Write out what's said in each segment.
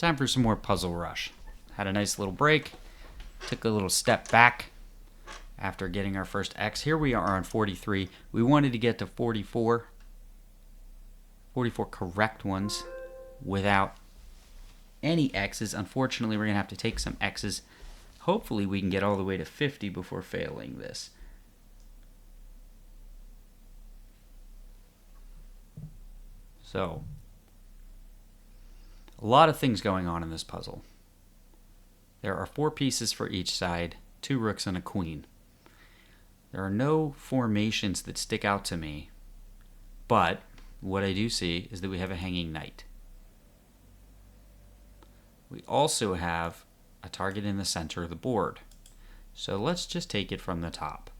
time for some more Puzzle Rush. Had a nice little break, took a little step back after getting our first X. Here we are on 43. We wanted to get to 44 correct ones without any X's. Unfortunately, we're going to have to take some X's. Hopefully, we can get all the way to 50 before failing this. So, a lot of things going on in this puzzle. There are 4 pieces for each side, 2 rooks and a queen. There are no formations that stick out to me, but what I do see is that we have a hanging knight. We also have a target in the center of the board. So let's just take it from the top.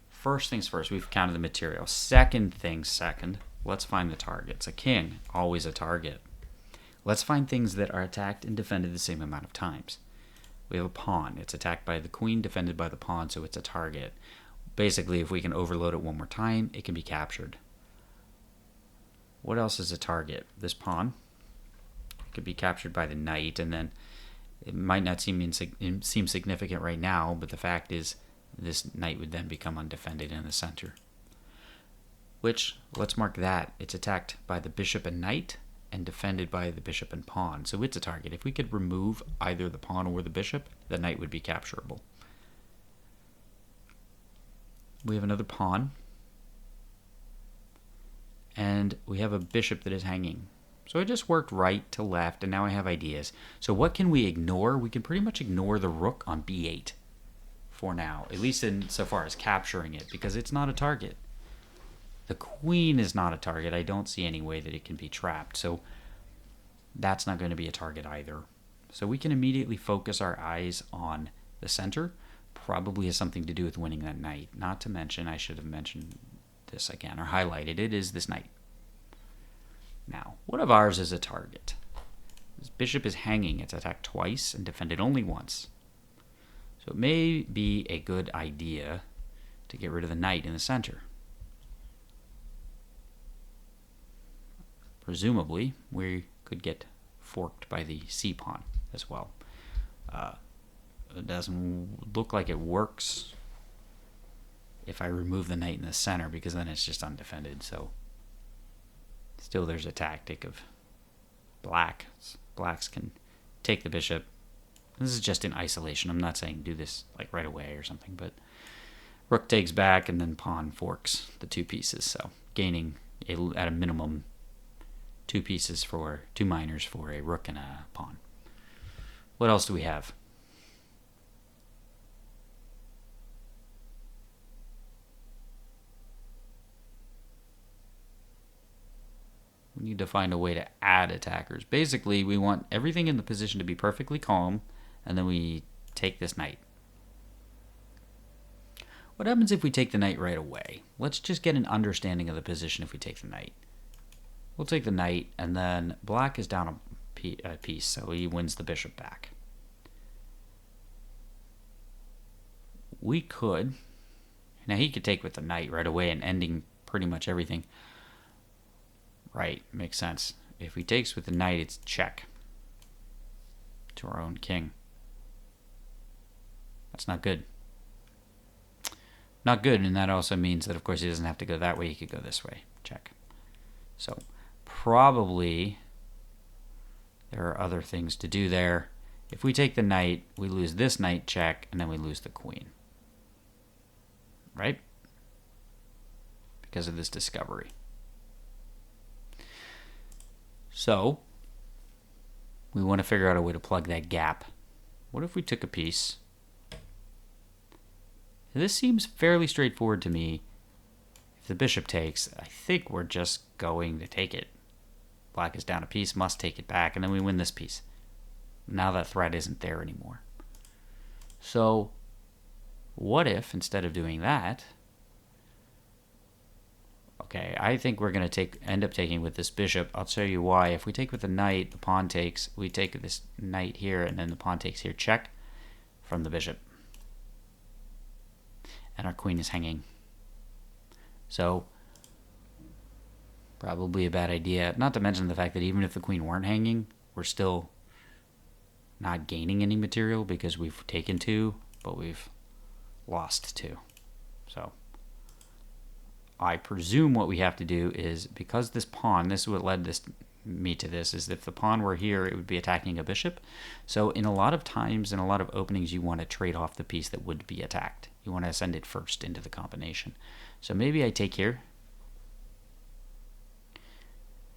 First things first, we've counted the material. Second things second, let's find the targets. A king, always a target. Let's find things that are attacked and defended the same amount of times. We have a pawn. It's attacked by the queen, defended by the pawn, so it's a target. Basically, if we can overload it one more time, it can be captured. What else is a target? This pawn could be captured by the knight, and then it might not seem significant right now, but the fact is this knight would then become undefended in the center. Which, let's mark that. It's attacked by the bishop and knight and defended by the bishop and pawn. So it's a target. If we could remove either the pawn or the bishop, the knight would be capturable. We have another pawn. And we have a bishop that is hanging. So I just worked right to left, and now I have ideas. So what can we ignore? We can pretty much ignore the rook on b8 for now, at least in so far as capturing it, because it's not a target. The queen is not a target. I don't see any way that it can be trapped, so that's not going to be a target either. So we can immediately focus our eyes on the center. Probably has something to do with winning that knight. Not to mention, I should have mentioned this again, or highlighted it, is this knight. Now, what of ours is a target? This bishop is hanging. It's attacked twice and defended only once. So it may be a good idea to get rid of the knight in the center. Presumably, we could get forked by the c-pawn as well. It doesn't look like it works if I remove the knight in the center, because then it's just undefended. So still there's a tactic of blacks can take the bishop. This is just in isolation. I'm not saying do this like right away or something, but rook takes back and then pawn forks the 2 pieces. So gaining at a minimum 2 pieces for 2 minors for a rook and a pawn. What else do we have? We need to find a way to add attackers. Basically, we want everything in the position to be perfectly calm, and then we take this knight. What happens if we take the knight right away? Let's just get an understanding of the position if we take the knight. We'll take the knight, and then black is down a piece, so he wins the bishop back. We could... Now, he could take with the knight right away and ending pretty much everything. Right, makes sense. If he takes with the knight, it's check to our own king. That's not good. Not good, and that also means that, of course, he doesn't have to go that way. He could go this way. Check. So, probably there are other things to do there. If we take the knight, we lose this knight check, and then we lose the queen. Right? Because of this discovery. So, we want to figure out a way to plug that gap. What if we took a piece? This seems fairly straightforward to me. If the bishop takes, I think we're just going to take it. Black is down a piece, must take it back, and then we win this piece. Now that threat isn't there anymore. So, what if, instead of doing that... Okay, I think we're going to end up taking with this bishop. I'll show you why. If we take with the knight, the pawn takes. We take this knight here, and then the pawn takes here. Check from the bishop. And our queen is hanging. So, probably a bad idea. Not to mention the fact that even if the queen weren't hanging, we're still not gaining any material because we've taken 2, but we've lost 2. So I presume what we have to do is, because this pawn, this is what led me to this, is if the pawn were here, it would be attacking a bishop. So in a lot of times, in a lot of openings, you want to trade off the piece that would be attacked. You want to send it first into the combination. So maybe I take here.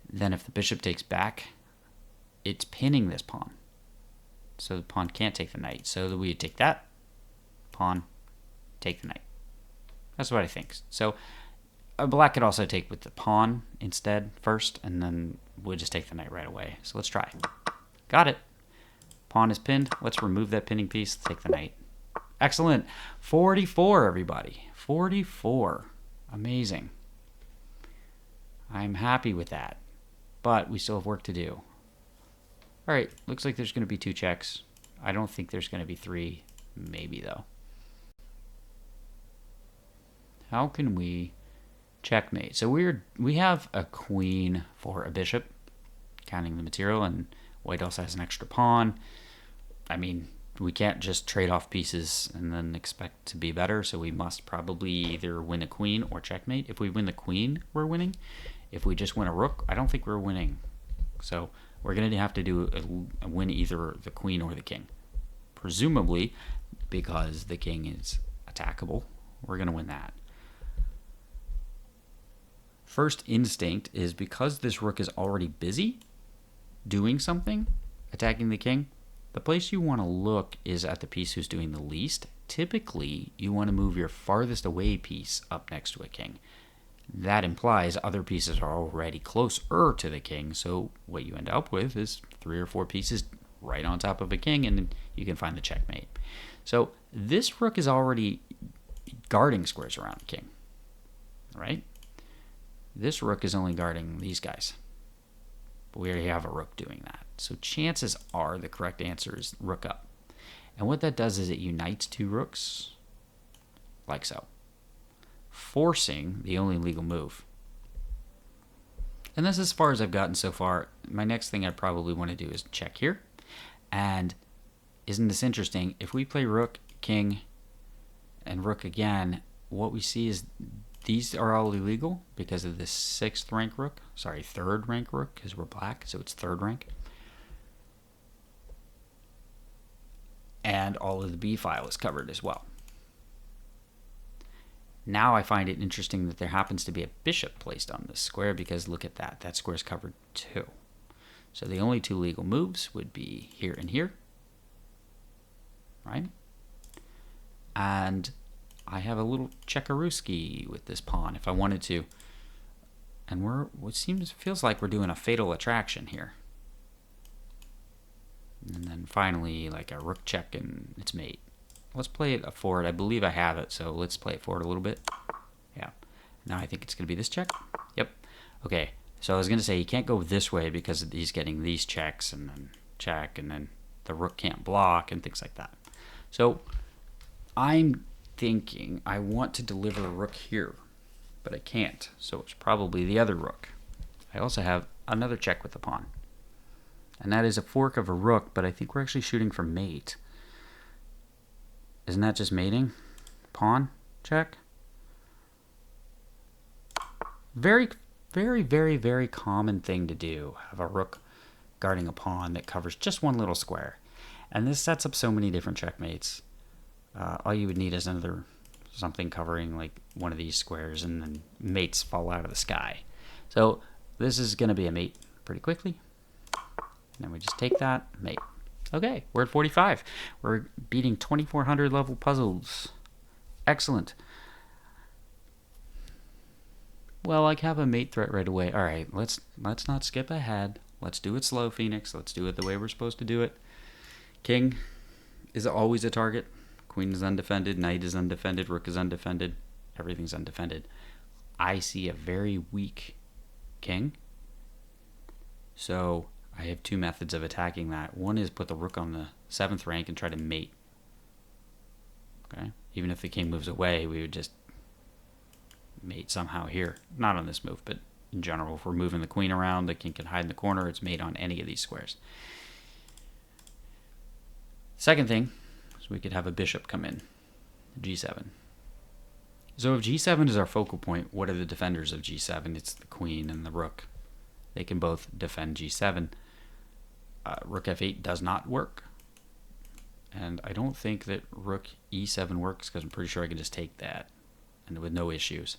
Then if the bishop takes back, it's pinning this pawn. So the pawn can't take the knight. So we take that, pawn, take the knight. That's what I think. So black could also take with the pawn instead first, and then we'll just take the knight right away. So let's try. Got it. Pawn is pinned. Let's remove that pinning piece. Take the knight. Excellent. 44, everybody. 44. Amazing. I'm happy with that. But we still have work to do. All right. Looks like there's going to be 2 checks. I don't think there's going to be 3. Maybe, though. How can we checkmate? So we have a queen for a bishop, counting the material, and white also has an extra pawn. I mean, we can't just trade off pieces and then expect to be better, so we must probably either win a queen or checkmate. If we win the queen, we're winning. If we just win a rook, I don't think we're winning. So we're going to have to do a win either the queen or the king. Presumably, because the king is attackable, we're going to win that. First instinct is, because this rook is already busy doing something, attacking the king, the place you want to look is at the piece who's doing the least. Typically, you want to move your farthest away piece up next to a king. That implies other pieces are already closer to the king, so what you end up with is 3 or 4 pieces right on top of a king, and you can find the checkmate. So this rook is already guarding squares around the king, right? This rook is only guarding these guys. But we already have a rook doing that. So chances are the correct answer is rook up. And what that does is it unites 2 rooks, like so, forcing the only legal move. And that's as far as I've gotten so far. My next thing I probably want to do is check here. And isn't this interesting? If we play rook, king, and rook again, what we see is these are all illegal because of this 6th rank rook. Sorry, 3rd rank rook, because we're black, so it's 3rd rank. And all of the B file is covered as well. Now I find it interesting that there happens to be a bishop placed on this square, because look at that. That square is covered too. So the only 2 legal moves would be here and here, right? And I have a little Chekaruski with this pawn if I wanted to. And feels like we're doing a fatal attraction here. And then finally, like a rook check and its mate. Let's play it forward. I believe I have it, so let's play it forward a little bit. Yeah. Now I think it's going to be this check. Yep. Okay. So I was going to say he can't go this way because he's getting these checks and then check, and then the rook can't block and things like that. So I'm thinking I want to deliver a rook here, but I can't. So it's probably the other rook. I also have another check with the pawn. And that is a fork of a rook, but I think we're actually shooting for mate. Isn't that just mating? Pawn check. Very, very, very, very common thing to do. Have a rook guarding a pawn that covers just one little square. And this sets up so many different checkmates. All you would need is something covering like one of these squares, and then mates fall out of the sky. So this is going to be a mate pretty quickly. And then we just take that, mate. Okay, we're at 45. We're beating 2400 level puzzles. Excellent. Well, I have a mate threat right away. All right, let's not skip ahead. Let's do it slow, Phoenix. Let's do it the way we're supposed to do it. King is always a target. Queen is undefended. Knight is undefended. Rook is undefended. Everything's undefended. I see a very weak king. So I have 2 methods of attacking that. One is put the rook on the 7th rank and try to mate. Okay? Even if the king moves away, we would just mate somehow here. Not on this move, but in general, if we're moving the queen around, the king can hide in the corner. It's mate on any of these squares. Second thing is we could have a bishop come in, g7. So if g7 is our focal point, what are the defenders of g7? It's the queen and the rook. They can both defend g7. Rook f8 does not work. And I don't think that rook e7 works because I'm pretty sure I can just take that and with no issues.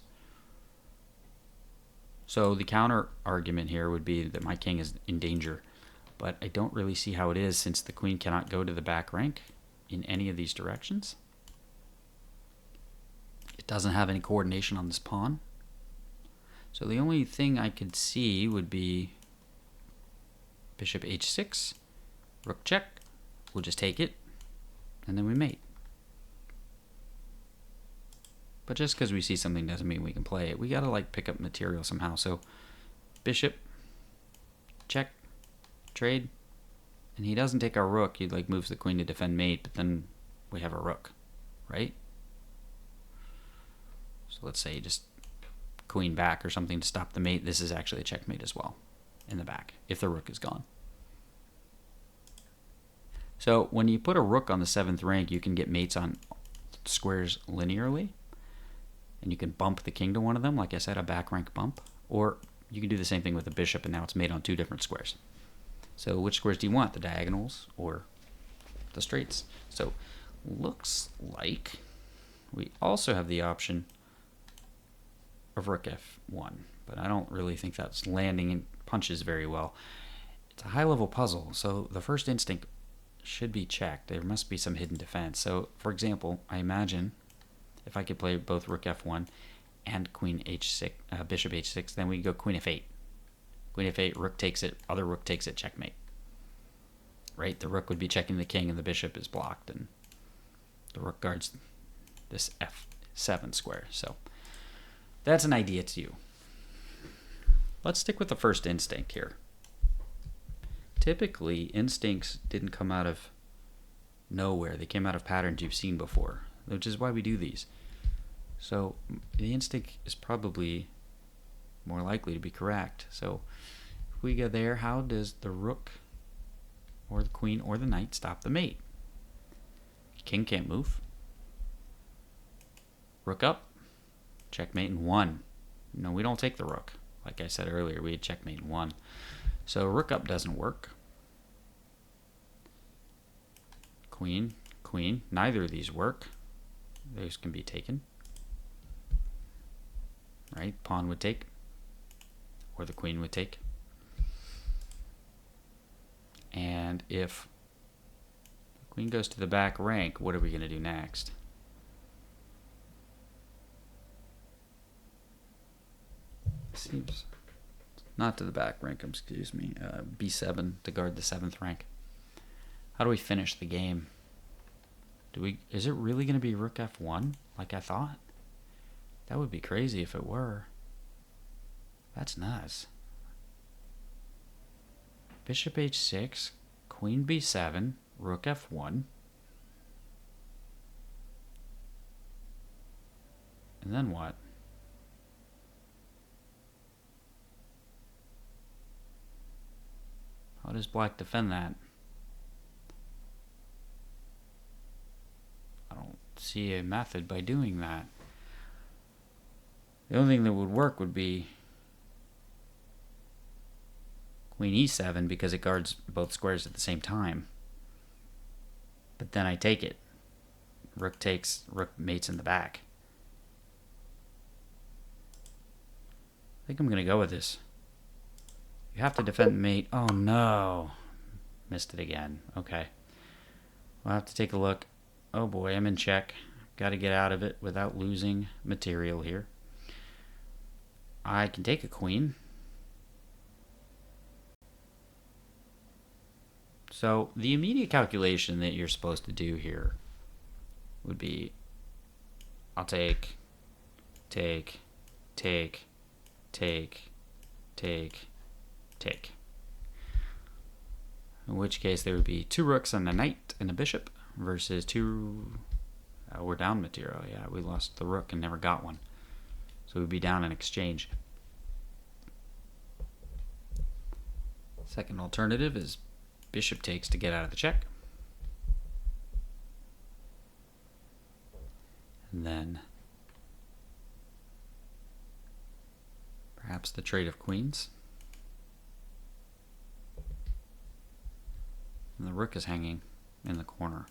So the counter argument here would be that my king is in danger, but I don't really see how it is since the queen cannot go to the back rank in any of these directions. It doesn't have any coordination on this pawn. So the only thing I could see would be bishop h6, rook check. We'll just take it, and then we mate. But just because we see something doesn't mean we can play it. We gotta like pick up material somehow. So bishop, check, trade, and he doesn't take our rook. He like moves the queen to defend mate, but then we have a rook, right? So let's say just queen back or something to stop the mate. This is actually a checkmate as well in the back if the rook is gone. So when you put a rook on the 7th rank, you can get mates on squares linearly. And you can bump the king to one of them, like I said, a back rank bump. Or you can do the same thing with the bishop, and now it's made on 2 different squares. So which squares do you want, the diagonals or the straights? So looks like we also have the option of rook f1, but I don't really think that's landing and punches very well. It's a high-level puzzle, so the first instinct should be checked. There must be some hidden defense. So, for example, I imagine if I could play both rook f1 and queen h6, bishop h6, then we go queen f8. Queen f8, rook takes it, other rook takes it, checkmate. Right? The rook would be checking the king and the bishop is blocked, and the rook guards this f7 square. So that's an idea to you. Let's stick with the first instinct here. Typically, instincts didn't come out of nowhere. They came out of patterns you've seen before, which is why we do these. So the instinct is probably more likely to be correct. So if we go there, how does the rook or the queen or the knight stop the mate? King can't move. Rook up, checkmate in 1. No, we don't take the rook. Like I said earlier, we had checkmate in 1. So rook up doesn't work. Queen, queen, neither of these work. Those can be taken. Right? Pawn would take, or the queen would take. And if the queen goes to the back rank, what are we going to do next? Seems not to the back rank, excuse me. b7 to guard the 7th rank. How do we finish the game? Is it really going to be rook f1 like I thought? That would be crazy if it were. That's nuts. Bishop h6, queen b7, rook f1. And then what? How does black defend that? I don't see a method by doing that. The only thing that would work would be queen e7 because it guards both squares at the same time. But then I take it. Rook takes, rook mates in the back. I think I'm going to go with this. You have to defend mate. Oh no. Missed it again. Okay. We'll have to take a look. Oh boy, I'm in check. Got to get out of it without losing material here. I can take a queen. So the immediate calculation that you're supposed to do here would be I'll take, take, take, take, take, take. In which case there would be 2 rooks and a knight and a bishop versus 2... we're down material. Yeah, we lost the rook and never got one. So we'd be down in exchange. Second alternative is bishop takes to get out of the check. And then perhaps the trade of queens. And the rook is hanging in the corner.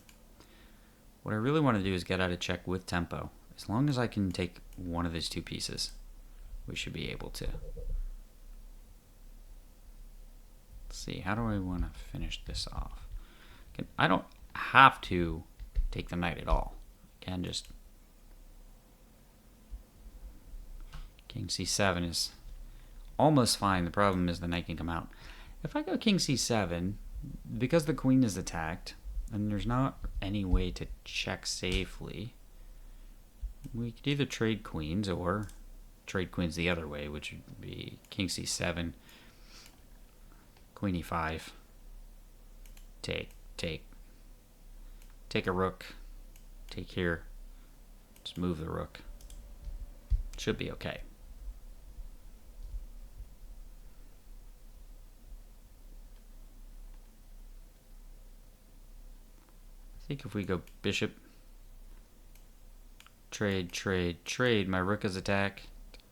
What I really want to do is get out of check with tempo. As long as I can take one of these two pieces, we should be able to. Let's see, how do I want to finish this off? I don't have to take the knight at all. I can just... King c7 is almost fine. The problem is the knight can come out. If I go king c7, because the queen is attacked, and there's not any way to check safely, we could either trade queens or trade queens the other way, which would be king c7, queen e5, take a rook, take here, just move the rook. Should be okay. I think if we go bishop, trade, my rook is attacked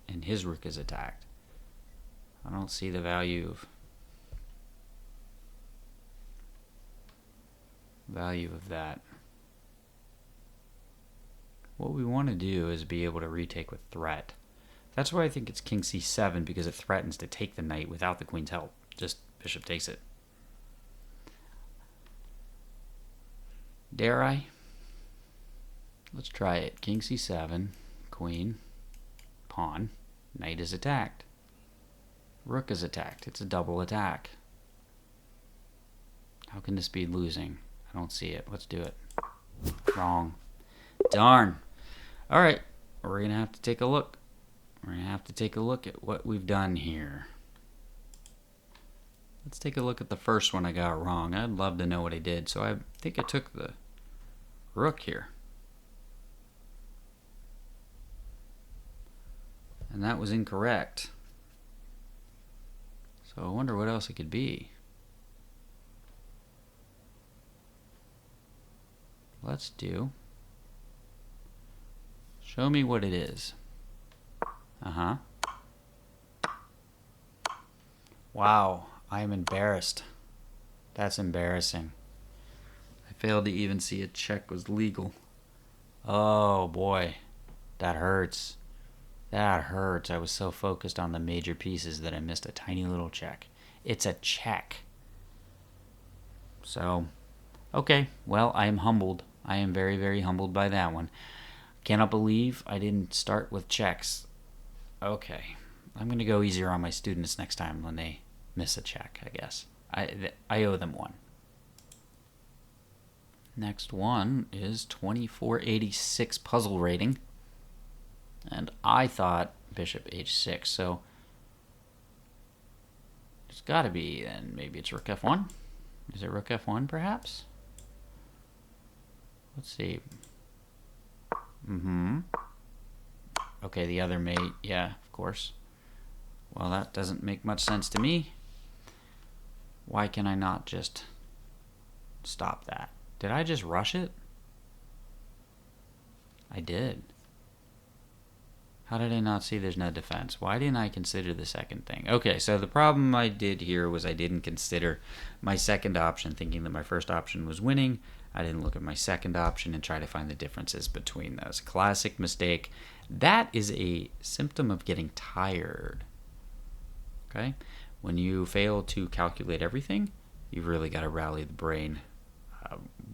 and his rook is attacked. I don't see the value of that. What we want to do is be able to retake with threat. That's why I think it's king c7, because it threatens to take the knight without the queen's help. Just bishop takes it. Dare I? Let's try it. King c7, queen, pawn, knight is attacked. Rook is attacked. It's a double attack. How can this be losing? I don't see it. Let's do it. Wrong. Darn. Alright, we're going to have to take a look. We're going to have to take a look at what we've done here. Let's take a look at the first one I got wrong. I'd love to know what I did. So I think I took the rook here. And that was incorrect. So I wonder what else it could be. Let's do... Show me what it is. Uh-huh. Wow, I am embarrassed. That's embarrassing. I failed to even see a check was legal. Oh boy, that hurts. That hurts. I was so focused on the major pieces that I missed a tiny little check. It's a check. So, okay, well, I am humbled. I am very, very humbled by that one. Cannot believe I didn't start with checks. Okay, I'm going to go easier on my students next time when they miss a check, I guess. I owe them one. Next one is 2486 puzzle rating. And I thought bishop h6, so it's got to be, then maybe it's rook f1. Is it rook f1 perhaps? Let's see. Okay, the other mate, yeah, of course. Well, that doesn't make much sense to me. Why can I not just stop that? Did I just rush it? I did. How did I not see there's no defense? Why didn't I consider the second thing? Okay, so the problem I did here was I didn't consider my second option, thinking that my first option was winning. I didn't look at my second option and try to find the differences between those. Classic mistake. That is a symptom of getting tired. Okay? When you fail to calculate everything, you've really got to rally the brain.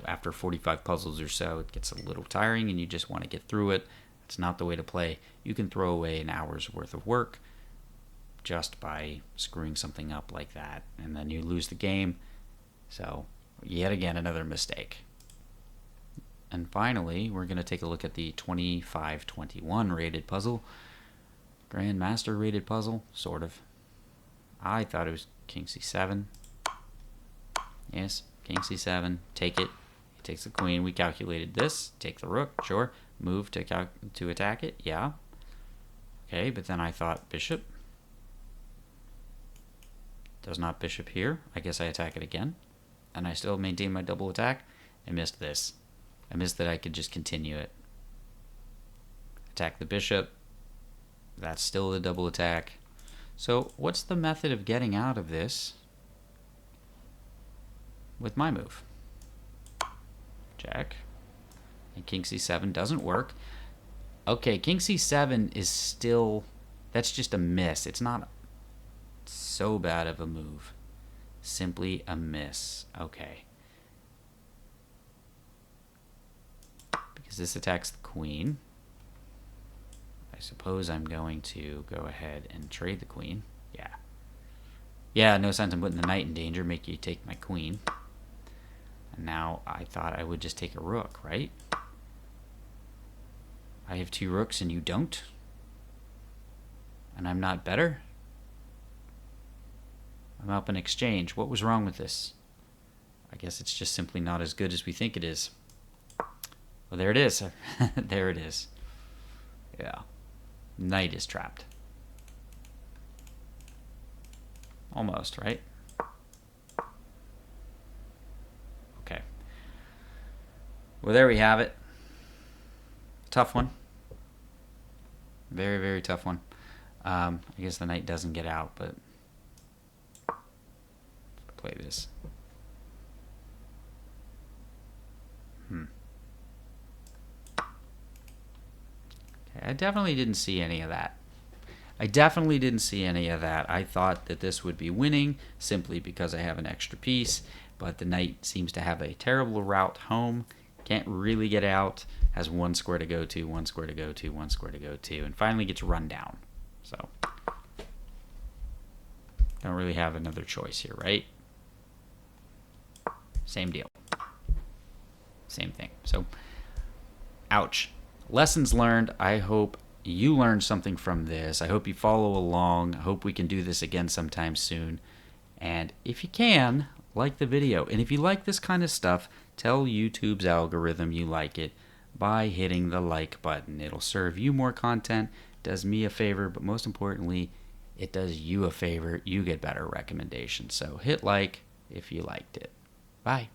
After 45 puzzles or so, it gets a little tiring and you just want to get through it. It's not the way to play. You can throw away an hour's worth of work just by screwing something up like that, and then you lose the game. So, yet again, another mistake. And finally, we're going to take a look at the 2521 rated puzzle. Grandmaster rated puzzle, sort of. I thought it was king c7. Yes, king c7. Take it. He takes the queen. We calculated this. Take the rook. Sure. Move to attack it. Yeah. Okay, but then I thought bishop. Does not bishop here. I guess I attack it again. And I still maintain my double attack. I missed this. I missed that I could just continue it. Attack the bishop. That's still a double attack. So what's the method of getting out of this with my move? Check. And king c7 doesn't work. Okay, king c7 is still... That's just a miss. It's not so bad of a move. Simply a miss. Okay. Because this attacks the queen. I suppose I'm going to go ahead and trade the queen. Yeah. Yeah, no sense in putting the knight in danger. Make you take my queen. And now I thought I would just take a rook, right? I have 2 rooks and you don't? And I'm not better? I'm up in exchange. What was wrong with this? I guess it's just simply not as good as we think it is. Well, there it is. There it is. Yeah. Knight is trapped. Almost, right? Okay. Well, there we have it. Tough one. Very, very tough one. I guess the knight doesn't get out, but play this. Okay, I definitely didn't see any of that. I thought that this would be winning simply because I have an extra piece, but the knight seems to have a terrible route home. Can't really get out. Has 1 square to go to, 1 square to go to, 1 square to go to, and finally gets run down. So, don't really have another choice here, right? Same deal. Same thing. So, ouch. Lessons learned. I hope you learned something from this. I hope you follow along. I hope we can do this again sometime soon. And if you can, like the video. And if you like this kind of stuff, tell YouTube's algorithm you like it by hitting the like button. It'll serve you more content, does me a favor, but most importantly, it does you a favor. You get better recommendations. So hit like if you liked it. Bye.